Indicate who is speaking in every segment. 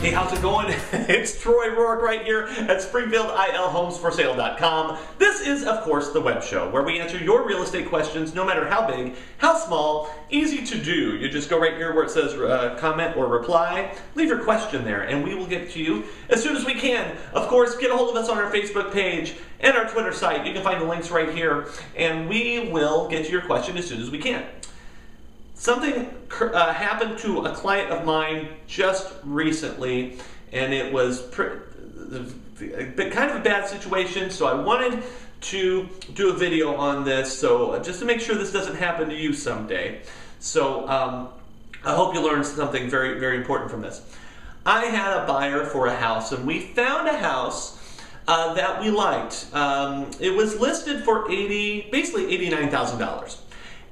Speaker 1: Hey, how's it going? It's Troy Roark right here at SpringfieldILHomesForSale.com. This is, of course, the web show where we answer your real estate questions, no matter how big, how small, easy to do. You just go right here where it says comment or reply, leave your question there, and we will get to you as soon as we can. Of course, get a hold of us on our Facebook page and our Twitter site. You can find the links right here, and we will get to your question as soon as we can. Something happened to a client of mine just recently, and it was kind of a bad situation, so I wanted to do a video on this, so just to make sure this doesn't happen to you someday. So I hope you learned something very, very important from this. I had a buyer for a house, and we found a house that we liked. It was listed for basically $89,000.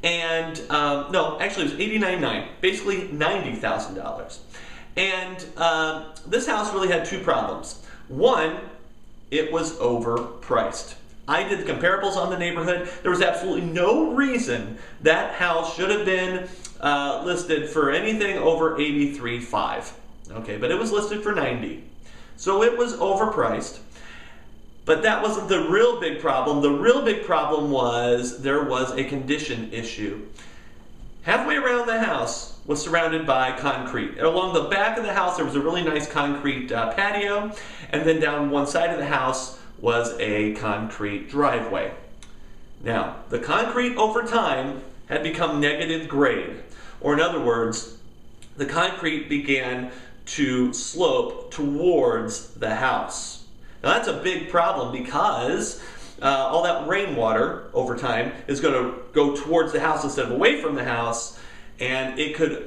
Speaker 1: And no, actually it was $89,900, basically $90,000. And this house really had two problems. One, it was overpriced. I did the comparables on the neighborhood. There was absolutely no reason that house should have been listed for anything over $83,500. Okay, but it was listed for $90,000. So it was overpriced. But that wasn't the real big problem. The real big problem was there was a condition issue. Halfway around the house was surrounded by concrete. And along the back of the house there was a really nice concrete patio, and then down one side of the house was a concrete driveway. Now, the concrete over time had become negative grade, or in other words, the concrete began to slope towards the house. Now that's a big problem because all that rainwater over time is going to go towards the house instead of away from the house, and it could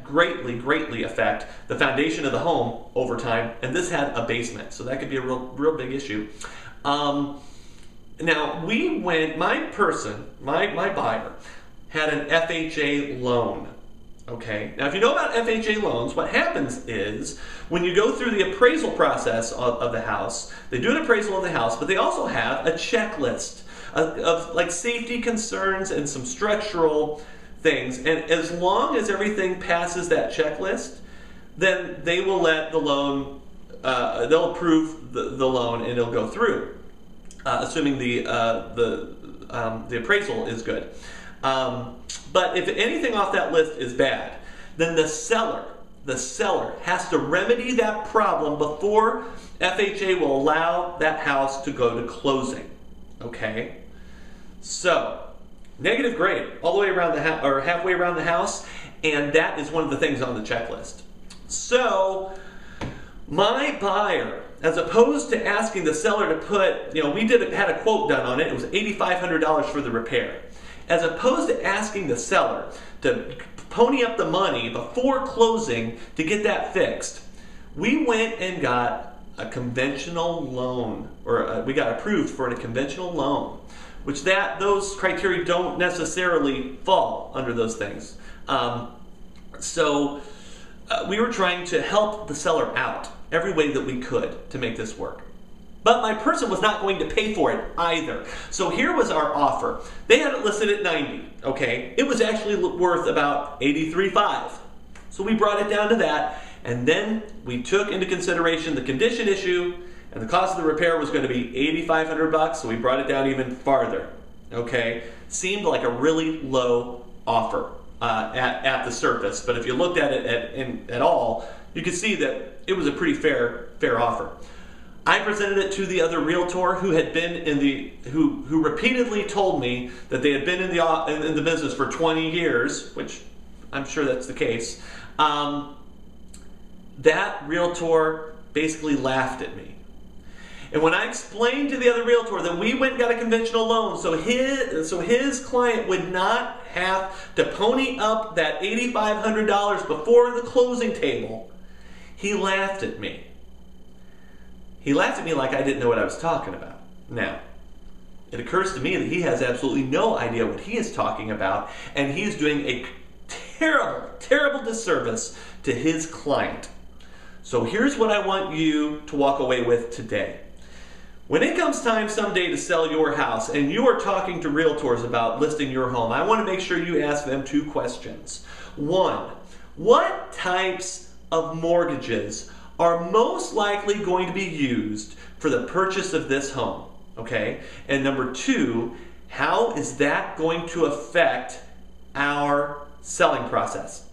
Speaker 1: greatly affect the foundation of the home over time. And this had a basement, so that could be a real big issue. Now my buyer had an FHA loan. Okay, now if you know about FHA loans, what happens is when you go through the appraisal process of the house, they do an appraisal of the house, but they also have a checklist of like safety concerns and some structural things. And as long as everything passes that checklist, then they will let the loan, they'll approve the loan and it'll go through, assuming the appraisal is good. But if anything off that list is bad, then the seller has to remedy that problem before FHA will allow that house to go to closing. Okay? So, negative grade all the way around the house, or halfway around the house, and that is one of the things on the checklist. So, my buyer, as opposed to asking the seller to put, we had a quote done on it, it was $8,500 for the repair. As opposed to asking the seller to pony up the money before closing to get that fixed, we went and got a conventional loan, or we got approved for a conventional loan, which those criteria don't necessarily fall under those things. So we were trying to help the seller out every way that we could to make this work. But my person was not going to pay for it either. So here was our offer. They had it listed at $90,000, okay? It was actually worth about $83,500. So we brought it down to that, and then we took into consideration the condition issue, and the cost of the repair was going to be $8,500, so we brought it down even farther, okay? Seemed like a really low offer at the surface, but if you looked at it at all, you could see that it was a pretty fair offer. I presented it to the other realtor who had been who repeatedly told me that they had been in the business for 20 years, which I'm sure that's the case. That realtor basically laughed at me. And when I explained to the other realtor that we went and got a conventional loan so his client would not have to pony up that $8,500 before the closing table, he laughed at me. He laughed at me like I didn't know what I was talking about. Now, it occurs to me that he has absolutely no idea what he is talking about, and he is doing a terrible disservice to his client. So here's what I want you to walk away with today. When it comes time someday to sell your house and you are talking to realtors about listing your home, I want to make sure you ask them two questions. One, what types of mortgages are most likely going to be used for the purchase of this home, okay? And number two, how is that going to affect our selling process,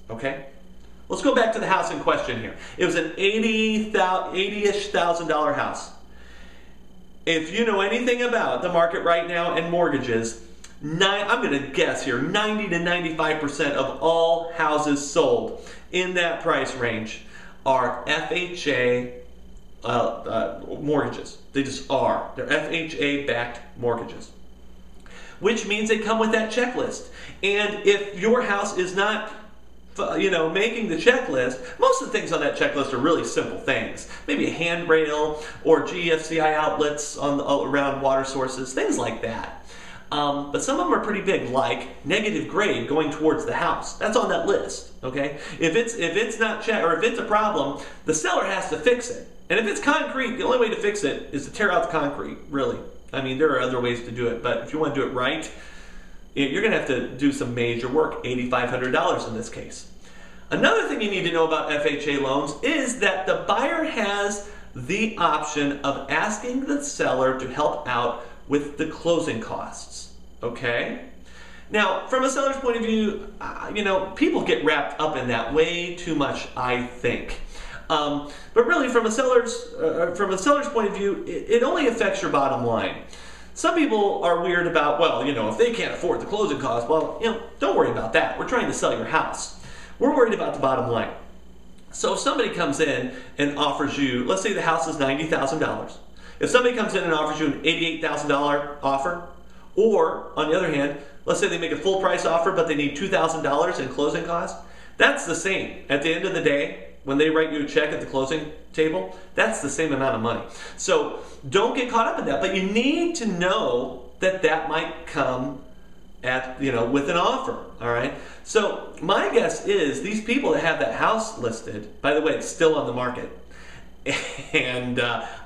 Speaker 1: okay? Let's go back to the house in question here. It was an $80-ish thousand house. If you know anything about the market right now and mortgages, I'm going to guess here, 90 to 95% of all houses sold in that price range are FHA mortgages. They just are. They're FHA-backed mortgages, which means they come with that checklist. And if your house is not making the checklist, most of the things on that checklist are really simple things. Maybe a handrail or GFCI outlets around water sources, things like that. But some of them are pretty big, like negative grade going towards the house. That's on that list, okay? If it's not checked, or if it's a problem, the seller has to fix it. And if it's concrete, the only way to fix it is to tear out the concrete, really. I mean, there are other ways to do it, but if you want to do it right, you're going to have to do some major work, $8,500 in this case. Another thing you need to know about FHA loans is that the buyer has the option of asking the seller to help out with the closing costs, okay? Now, from a seller's point of view, people get wrapped up in that way too much, I think. But really, from a seller's point of view, it only affects your bottom line. Some people are weird about, well, if they can't afford the closing costs, well, don't worry about that. We're trying to sell your house. We're worried about the bottom line. So if somebody comes in and offers you, let's say the house is $90,000. If somebody comes in and offers you an $88,000 offer, or on the other hand, let's say they make a full price offer, but they need $2,000 in closing costs, that's the same. At the end of the day, when they write you a check at the closing table, that's the same amount of money. So don't get caught up in that, but you need to know that that might come at, with an offer, all right? So my guess is these people that have that house listed, by the way, it's still on the market, and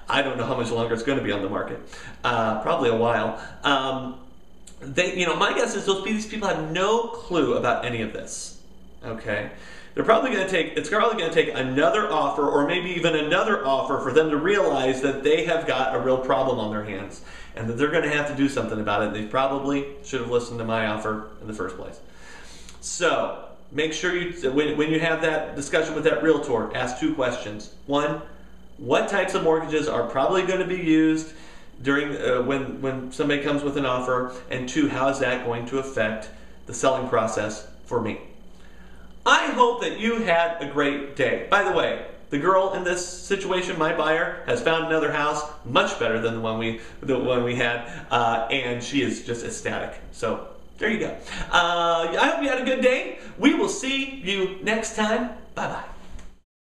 Speaker 1: I don't know how much longer it's going to be on the market, probably a while. My guess is these people have no clue about any of this, okay? It's probably going to take another offer, or maybe even another offer, for them to realize that they have got a real problem on their hands and that they're going to have to do something about it. They probably should have listened to my offer in the first place. So make sure when you have that discussion with that realtor, ask two questions. One, what types of mortgages are probably going to be used during when somebody comes with an offer? And two, how is that going to affect the selling process for me? I hope that you had a great day. By the way, the girl in this situation, my buyer, has found another house much better than the one we had, and she is just ecstatic. So there you go. I hope you had a good day. We will see you next time. Bye-bye.